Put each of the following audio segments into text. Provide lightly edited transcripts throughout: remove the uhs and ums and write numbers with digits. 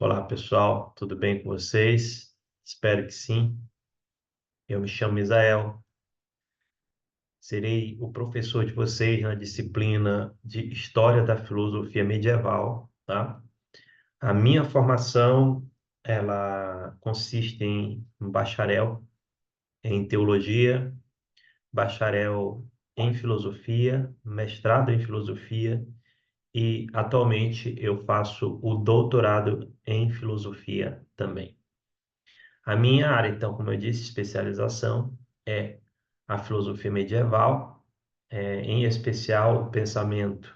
Olá, pessoal, tudo bem com vocês? Espero que sim. Eu me chamo Isael, serei o professor de vocês na disciplina de História da Filosofia Medieval, tá? A minha formação, ela consiste em um bacharel em teologia, bacharel em filosofia, mestrado em filosofia e atualmente eu faço o doutorado em filosofia também. A minha área, então, como eu disse, especialização é a filosofia medieval, em especial o pensamento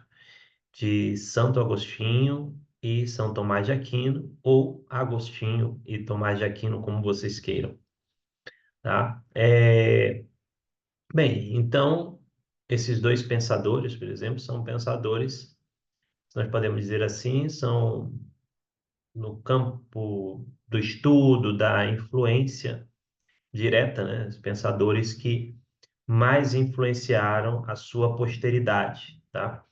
de Santo Agostinho e São Tomás de Aquino, ou Agostinho e Tomás de Aquino, como vocês queiram, tá? Bem, então, esses dois pensadores, por exemplo, são pensadores, nós podemos dizer assim, são no campo do estudo, da influência direta, né? Os pensadores que mais influenciaram a sua posteridade, tá?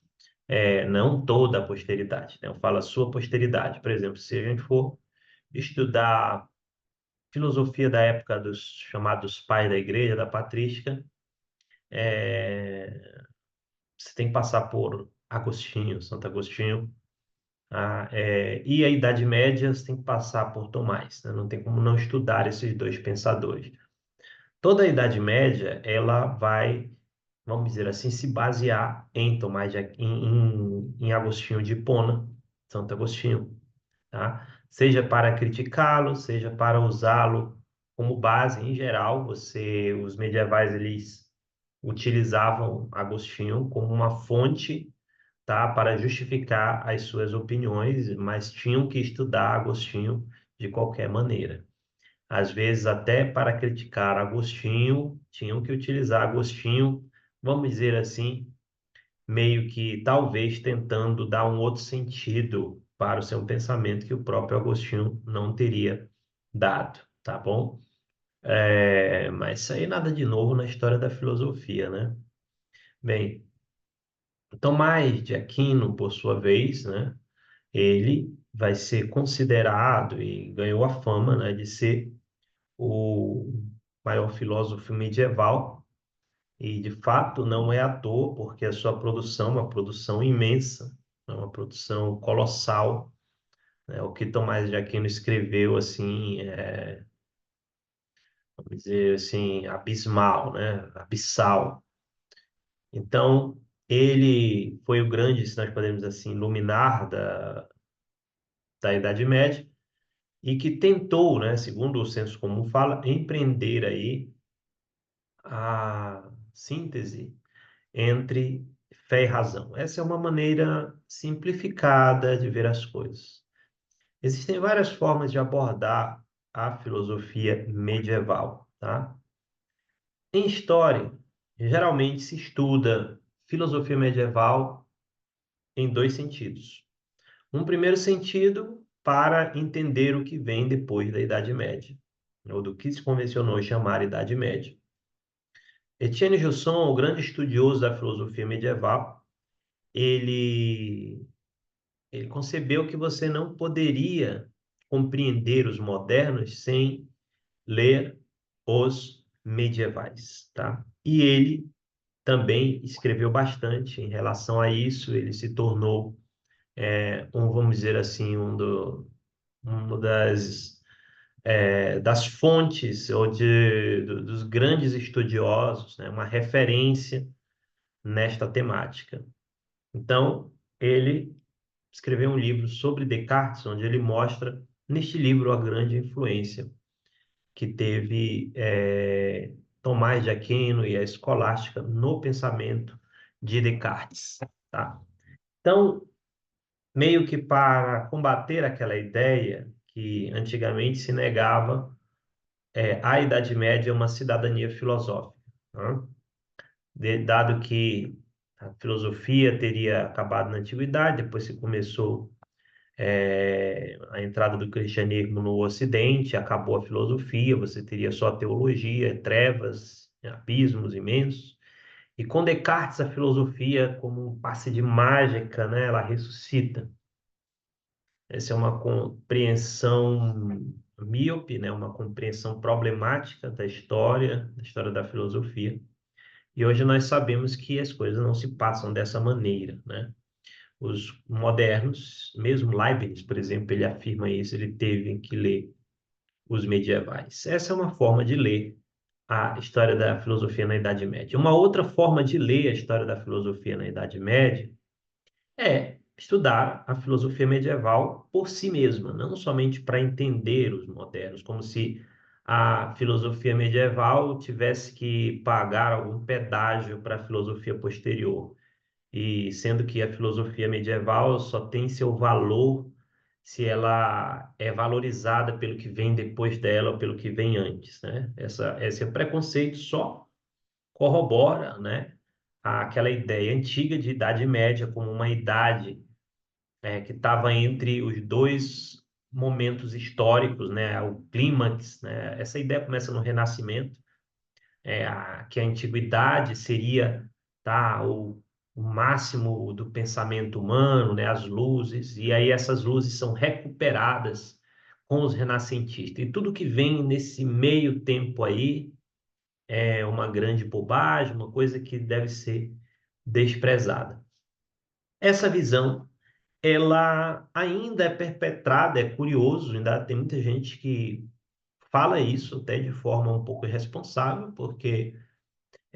Não toda a posteridade, né? Eu falo a sua posteridade. Por exemplo, se a gente for estudar filosofia da época dos chamados pais da igreja, da patrística, é, você tem que passar por Agostinho, Santo Agostinho, tá? E a Idade Média, você tem que passar por Tomás, né? Não tem como não estudar esses dois pensadores. Toda a Idade Média, ela vai, vamos dizer assim, se basear em Tomás de, em Agostinho de Hipona, Santo Agostinho, tá? Seja para criticá-lo, seja para usá-lo como base. Em geral, os medievais, eles utilizavam Agostinho como uma fonte, tá? Para justificar as suas opiniões, mas tinham que estudar Agostinho de qualquer maneira. Às vezes, até para criticar Agostinho, tinham que utilizar Agostinho, vamos dizer assim, meio que talvez tentando dar um outro sentido para o seu pensamento que o próprio Agostinho não teria dado, tá bom? Mas isso aí nada de novo na história da filosofia, né? Bem, Tomás de Aquino, por sua vez, né? Ele vai ser considerado e ganhou a fama, né, de ser o maior filósofo medieval. E, de fato, não é à toa, porque a sua produção é uma produção imensa, é uma produção colossal, né? O que Tomás de Aquino escreveu, assim, vamos dizer assim, abismal, né? Abissal. Então, ele foi o grande, se nós podemos assim, luminar da Idade Média e que tentou, né, segundo o senso comum fala, empreender aí a síntese entre fé e razão. Essa é uma maneira simplificada de ver as coisas. Existem várias formas de abordar a filosofia medieval, tá? Em história, geralmente se estuda filosofia medieval em dois sentidos. Um primeiro sentido para entender o que vem depois da Idade Média, ou do que se convencionou chamar Idade Média. Etienne Gilson, o grande estudioso da filosofia medieval, ele ele concebeu que você não poderia compreender os modernos sem ler os medievais, tá? E ele também escreveu bastante em relação a isso. Ele se tornou, vamos dizer assim, uma das fontes ou dos grandes estudiosos, né? Uma referência nesta temática. Então, ele escreveu um livro sobre Descartes, onde ele mostra, neste livro, a grande influência que teve Tomás de Aquino e a escolástica no pensamento de Descartes, tá? Então, meio que para combater aquela ideia que antigamente se negava à Idade Média uma cidadania filosófica, né? Dado que a filosofia teria acabado na antiguidade, depois se começou a entrada do cristianismo no Ocidente, acabou a filosofia, você teria só a teologia, trevas, abismos imensos. E com Descartes, a filosofia, como um passe de mágica, né, ela ressuscita. Essa é uma compreensão míope, né? Uma compreensão problemática da história da filosofia. E hoje nós sabemos que as coisas não se passam dessa maneira, né? Os modernos, mesmo Leibniz, por exemplo, ele afirma isso, ele teve que ler os medievais. Essa é uma forma de ler a história da filosofia na Idade Média. Uma outra forma de ler a história da filosofia na Idade Média é estudar a filosofia medieval por si mesma, não somente para entender os modernos, como se a filosofia medieval tivesse que pagar algum pedágio para a filosofia posterior. E sendo que a filosofia medieval só tem seu valor se ela é valorizada pelo que vem depois dela ou pelo que vem antes, né? Esse preconceito só corrobora, né, aquela ideia antiga de Idade Média como uma idade que estava entre os dois momentos históricos, né, o clímax, né? Essa ideia começa no Renascimento, que a antiguidade seria, tá, o máximo do pensamento humano, né, as luzes, e aí essas luzes são recuperadas com os renascentistas. E tudo que vem nesse meio tempo aí é uma grande bobagem, uma coisa que deve ser desprezada. Essa visão, ela ainda é perpetrada, é curioso, ainda tem muita gente que fala isso até de forma um pouco irresponsável, porque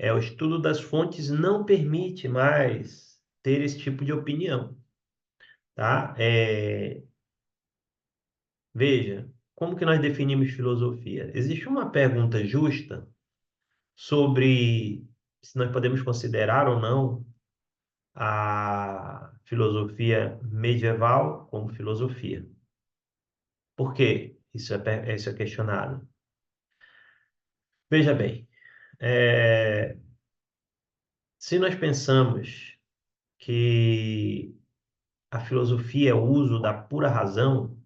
o estudo das fontes não permite mais ter esse tipo de opinião, tá? Veja, como que nós definimos filosofia? Existe uma pergunta justa sobre se nós podemos considerar ou não a filosofia medieval como filosofia. Por quê? Isso é questionado. Veja bem, é, se nós pensamos que a filosofia é o uso da pura razão,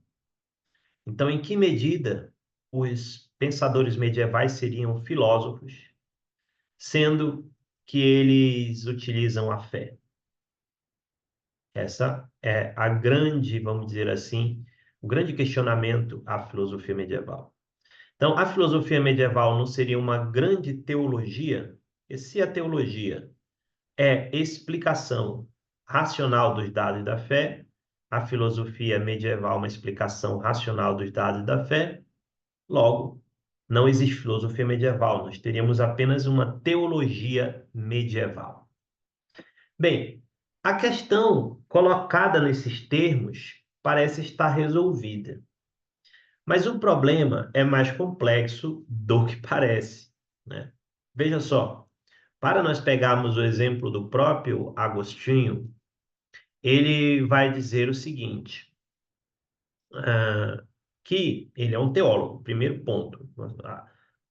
então em que medida os pensadores medievais seriam filósofos, sendo que eles utilizam a fé? Essa é a grande, vamos dizer assim, o grande questionamento à filosofia medieval. Então, a filosofia medieval não seria uma grande teologia? E se a teologia é explicação racional dos dados da fé, a filosofia medieval é uma explicação racional dos dados da fé, logo, não existe filosofia medieval, nós teríamos apenas uma teologia medieval. Bem, a questão colocada nesses termos parece estar resolvida, mas o problema é mais complexo do que parece, né? Veja só, para nós pegarmos o exemplo do próprio Agostinho, ele vai dizer o seguinte, que ele é um teólogo, primeiro ponto.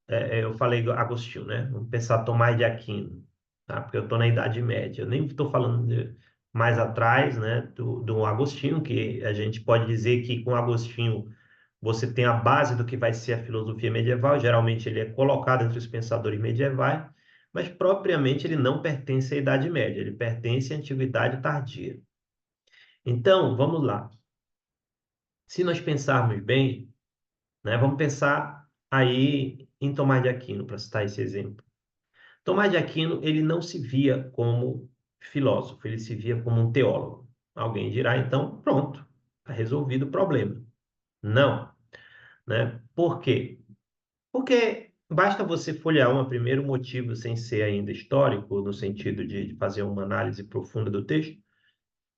Eu falei do Agostinho, né? Vamos pensar Tomás de Aquino, tá? Porque eu estou na Idade Média. Eu nem estou falando mais atrás, né? Do Agostinho, que a gente pode dizer que com Agostinho você tem a base do que vai ser a filosofia medieval. Geralmente ele é colocado entre os pensadores medievais, mas propriamente ele não pertence à Idade Média, ele pertence à Antiguidade Tardia. Então, vamos lá. Se nós pensarmos bem, né, vamos pensar aí em Tomás de Aquino, para citar esse exemplo. Tomás de Aquino, ele não se via como filósofo, ele se via como um teólogo. Alguém dirá, então, pronto, está resolvido o problema. Não, né? Por quê? Porque basta você folhear um primeiro motivo sem ser ainda histórico, no sentido de fazer uma análise profunda do texto.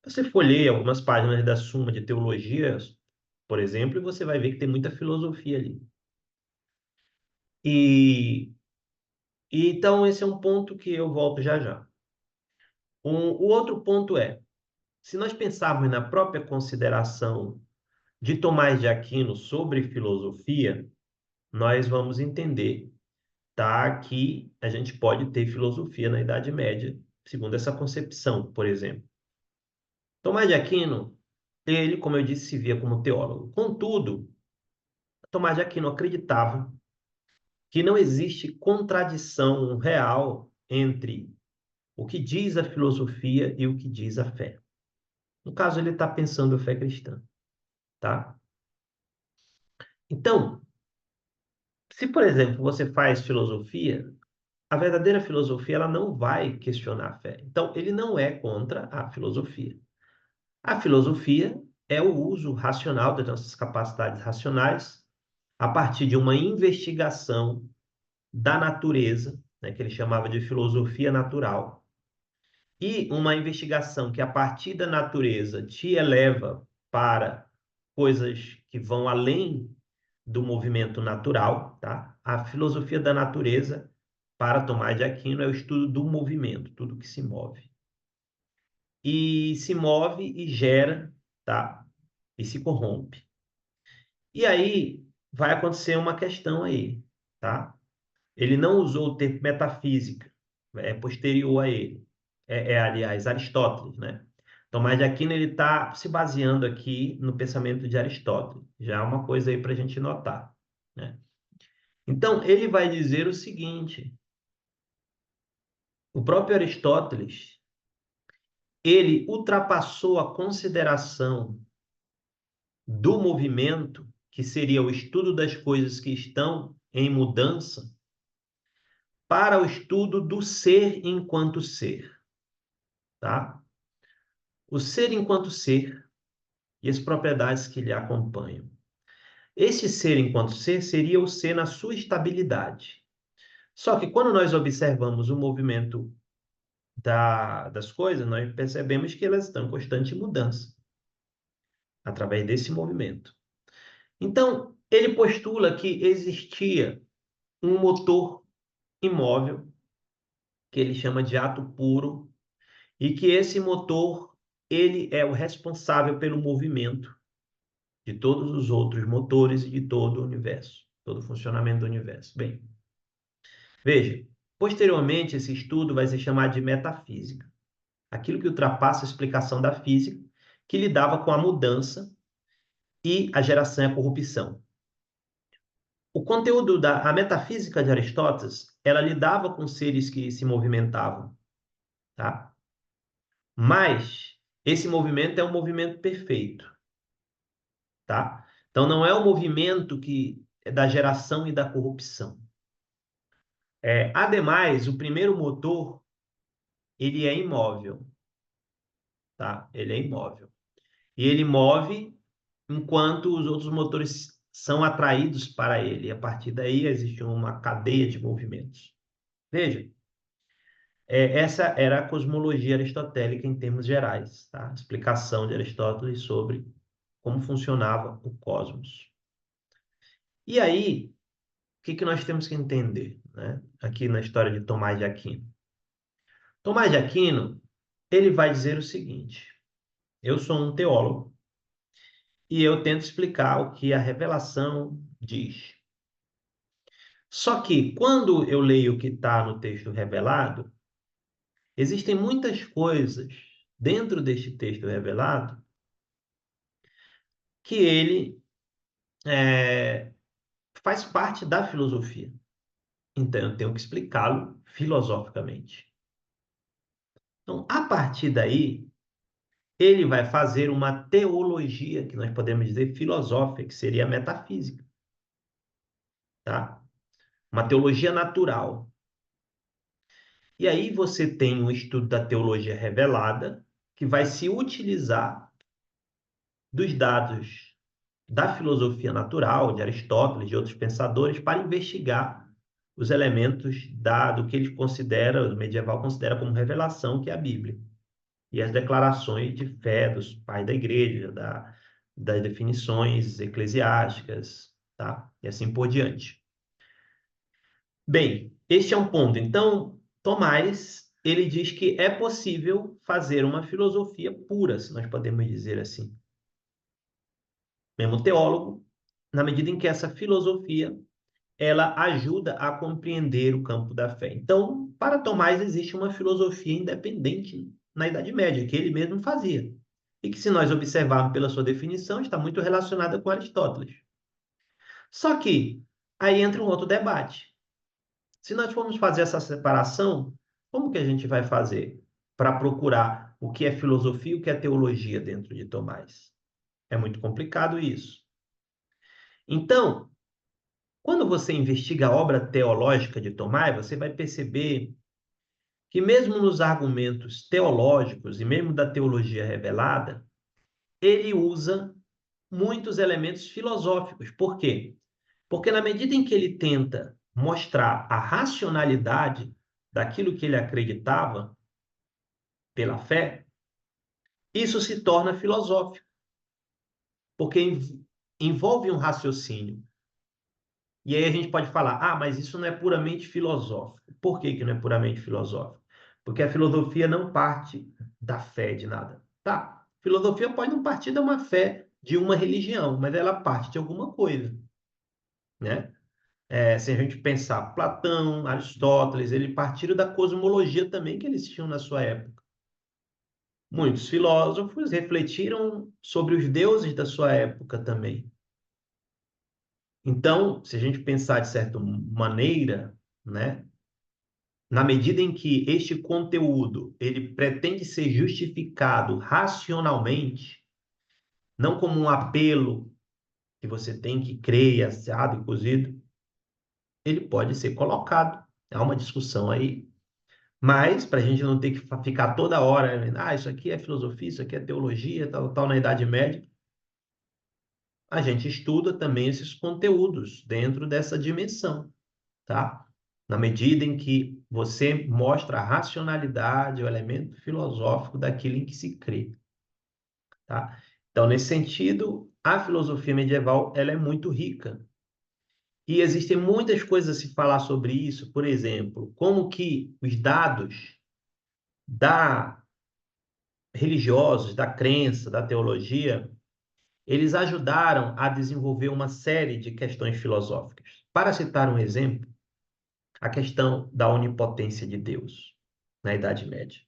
Você folheia algumas páginas da Suma de Teologia, por exemplo, e você vai ver que tem muita filosofia ali. E, então esse é um ponto que eu volto já já. O outro ponto é, se nós pensarmos na própria consideração de Tomás de Aquino sobre filosofia, nós vamos entender, tá, que a gente pode ter filosofia na Idade Média, segundo essa concepção, por exemplo. Tomás de Aquino, ele, como eu disse, se via como teólogo. Contudo, Tomás de Aquino acreditava que não existe contradição real entre o que diz a filosofia e o que diz a fé. No caso, ele está pensando a fé cristã. tá? Então, se, por exemplo, você faz filosofia, a verdadeira filosofia ela não vai questionar a fé. Então, ele não é contra a filosofia. A filosofia é o uso racional das nossas capacidades racionais a partir de uma investigação da natureza, né, que ele chamava de filosofia natural, e uma investigação que, a partir da natureza, te eleva para coisas que vão além do movimento natural, tá? A filosofia da natureza, para Tomás de Aquino, é o estudo do movimento, tudo que se move. E se move e gera, tá? E se corrompe. E aí vai acontecer uma questão aí, tá? Ele não usou o termo metafísica, é posterior a ele. Aliás, Aristóteles, né? Tomás de Aquino ele está se baseando aqui no pensamento de Aristóteles. Já é uma coisa aí para a gente notar, né? Então, ele vai dizer o seguinte: o próprio Aristóteles, ele ultrapassou a consideração do movimento, que seria o estudo das coisas que estão em mudança, para o estudo do ser enquanto ser, tá? O ser enquanto ser e as propriedades que lhe acompanham. Esse ser enquanto ser seria o ser na sua estabilidade. Só que quando nós observamos o movimento das coisas, nós percebemos que elas estão em constante mudança através desse movimento. Então, ele postula que existia um motor imóvel, que ele chama de ato puro, e que esse motor ele é o responsável pelo movimento de todos os outros motores e de todo o universo, todo o funcionamento do universo. Bem, veja, posteriormente esse estudo vai ser chamado de metafísica, aquilo que ultrapassa a explicação da física, que lidava com a mudança e a geração e a corrupção. O conteúdo da metafísica de Aristóteles, ela lidava com seres que se movimentavam, tá? Mas esse movimento é um movimento perfeito, tá? Então não é um movimento que é da geração e da corrupção. Ademais, o primeiro motor, ele é imóvel, tá? Ele é imóvel. E ele move enquanto os outros motores são atraídos para ele. E a partir daí existe uma cadeia de movimentos. Veja, essa era a cosmologia aristotélica em termos gerais, tá? A explicação de Aristóteles sobre como funcionava o cosmos. E aí, o que que nós temos que entender, né? Aqui na história de Tomás de Aquino. Tomás de Aquino, ele vai dizer o seguinte: eu sou um teólogo e eu tento explicar o que a revelação diz. Só que, quando eu leio o que está no texto revelado, existem muitas coisas dentro deste texto revelado que ele faz parte da filosofia. Então, eu tenho que explicá-lo filosoficamente. Então, a partir daí, ele vai fazer uma teologia, que nós podemos dizer filosófica, que seria a metafísica, tá? Uma teologia natural. E aí você tem um estudo da teologia revelada, que vai se utilizar dos dados da filosofia natural, de Aristóteles, de outros pensadores, para investigar os elementos do que ele considera, o medieval considera como revelação, que é a Bíblia. E as declarações de fé dos pais da igreja, das definições eclesiásticas, tá? E assim por diante. Bem, este é um ponto. Então, Tomás, ele diz que é possível fazer uma filosofia pura, se nós podemos dizer assim. Mesmo teólogo, na medida em que essa filosofia ela ajuda a compreender o campo da fé. Então, para Tomás, existe uma filosofia independente na Idade Média, que ele mesmo fazia. E que, se nós observarmos pela sua definição, está muito relacionada com Aristóteles. Só que aí entra um outro debate. Se nós formos fazer essa separação, como que a gente vai fazer para procurar o que é filosofia e o que é teologia dentro de Tomás? É muito complicado isso. Então, quando você investiga a obra teológica de Tomás, você vai perceber que mesmo nos argumentos teológicos e mesmo da teologia revelada, ele usa muitos elementos filosóficos. Por quê? Porque na medida em que ele tenta mostrar a racionalidade daquilo que ele acreditava pela fé, isso se torna filosófico, porque envolve um raciocínio. E aí a gente pode falar, mas isso não é puramente filosófico. Por que que não é puramente filosófico? Porque a filosofia não parte da fé de nada. Tá, filosofia pode não partir de uma fé, de uma religião, mas ela parte de alguma coisa, né? Se a gente pensar Platão, Aristóteles, eles partiram da cosmologia também que eles tinham na sua época. Muitos filósofos refletiram sobre os deuses da sua época também. Então, se a gente pensar de certa maneira, né, na medida em que este conteúdo ele pretende ser justificado racionalmente, não como um apelo que você tem que crer, e assado e cozido, ele pode ser colocado. Há uma discussão aí, mas para a gente não ter que ficar toda hora, isso aqui é filosofia, isso aqui é teologia, tal, tal, na Idade Média, a gente estuda também esses conteúdos dentro dessa dimensão, tá? Na medida em que você mostra a racionalidade, o elemento filosófico daquilo em que se crê, tá? Então, nesse sentido, a filosofia medieval, ela é muito rica. E existem muitas coisas a se falar sobre isso, por exemplo, como que os dados da religiosos, da crença, da teologia, eles ajudaram a desenvolver uma série de questões filosóficas. Para citar um exemplo, a questão da onipotência de Deus na Idade Média.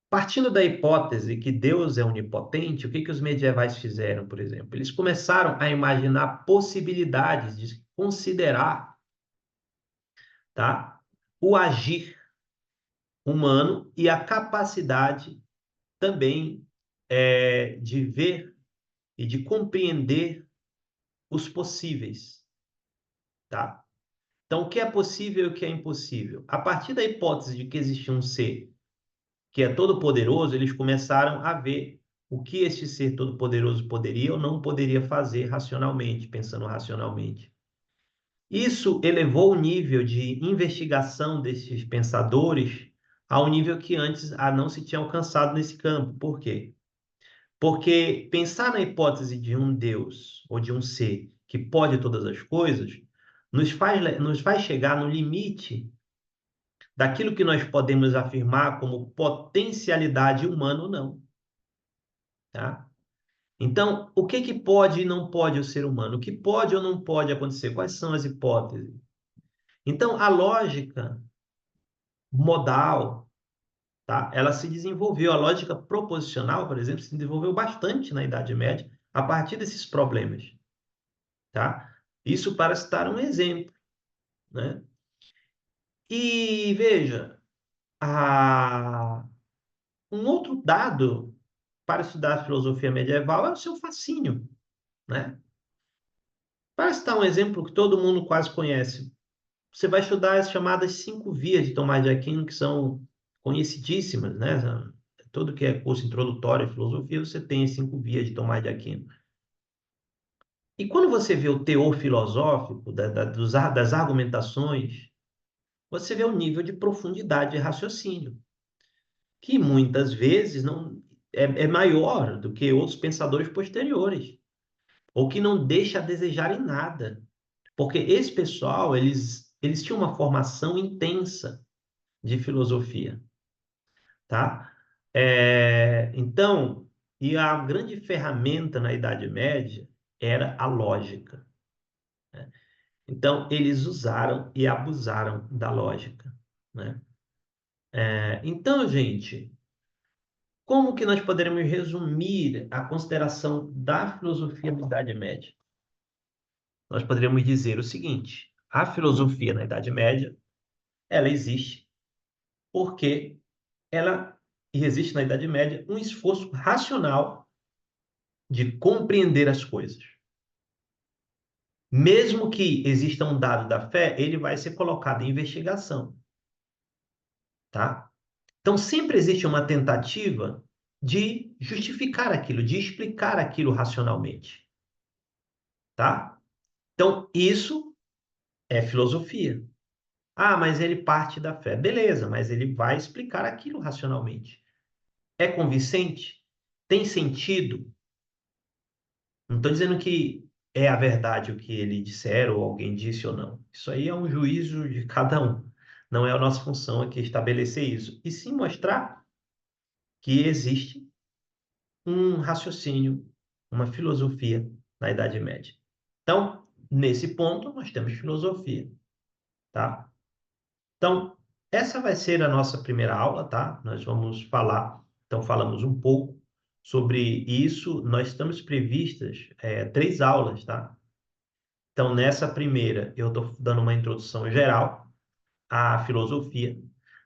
Partindo da hipótese que Deus é onipotente, o que os medievais fizeram, por exemplo? Eles começaram a imaginar possibilidades de considerar, tá, o agir humano e a capacidade também de ver e de compreender os possíveis, tá? Então, o que é possível e o que é impossível? A partir da hipótese de que existe um ser que é todo-poderoso, eles começaram a ver o que este ser todo-poderoso poderia ou não poderia fazer racionalmente, pensando racionalmente. Isso elevou o nível de investigação desses pensadores ao nível que antes não se tinha alcançado nesse campo. Por quê? Porque pensar na hipótese de um Deus ou de um ser que pode todas as coisas nos faz chegar no limite daquilo que nós podemos afirmar como potencialidade humana ou não, tá? Então, o que que pode e não pode o ser humano? O que pode ou não pode acontecer? Quais são as hipóteses? Então, a lógica modal, tá? Ela se desenvolveu, a lógica proposicional, por exemplo, se desenvolveu bastante na Idade Média a partir desses problemas, tá? Isso para citar um exemplo, né? E veja, um outro dado para estudar a filosofia medieval é o seu fascínio, né? Para citar um exemplo que todo mundo quase conhece, você vai estudar as chamadas 5 vias de Tomás de Aquino, que são conhecidíssimas, né? Todo que é curso introdutório em filosofia, você tem as 5 vias de Tomás de Aquino. E quando você vê o teor filosófico das argumentações, você vê o nível de profundidade de raciocínio, que muitas vezes não é maior do que outros pensadores posteriores, ou que não deixa a desejar em nada. Porque esse pessoal, eles tinham uma formação intensa de filosofia, tá? Então, e a grande ferramenta na Idade Média era a lógica, né? Então, eles usaram e abusaram da lógica, né? Então, gente, como que nós poderemos resumir a consideração da filosofia da Idade Média? Nós poderíamos dizer o seguinte: a filosofia na Idade Média, ela existe porque ela e existe na Idade Média um esforço racional de compreender as coisas. Mesmo que exista um dado da fé, ele vai ser colocado em investigação, tá? Então, sempre existe uma tentativa de justificar aquilo, de explicar aquilo racionalmente, tá? Então, isso é filosofia. Ah, mas ele parte da fé. Beleza, mas ele vai explicar aquilo racionalmente. É convincente? Tem sentido? Não estou dizendo que é a verdade o que ele disser ou alguém disse ou não. Isso aí é um juízo de cada um. Não é a nossa função aqui estabelecer isso. E sim mostrar que existe um raciocínio, uma filosofia na Idade Média. Então, nesse ponto, nós temos filosofia, tá? Então, essa vai ser a nossa primeira aula, tá? Nós vamos falar, então falamos um pouco sobre isso. Nós estamos previstas 3 aulas, tá? Então, nessa primeira, eu estou dando uma introdução geral à filosofia.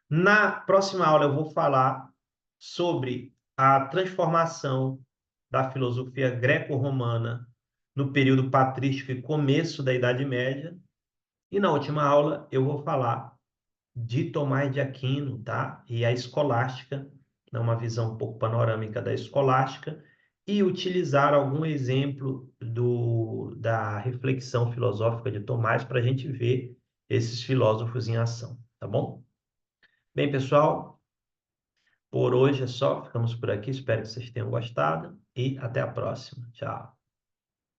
Na próxima aula, eu vou falar sobre a transformação da filosofia greco-romana no período patrístico e começo da Idade Média. E na última aula, eu vou falar de Tomás de Aquino, tá? E a escolástica, né? Uma visão um pouco panorâmica da escolástica, e utilizar algum exemplo da reflexão filosófica de Tomás para a gente ver esses filósofos em ação, tá bom? Bem, pessoal, por hoje é só, ficamos por aqui, espero que vocês tenham gostado e até a próxima. Tchau.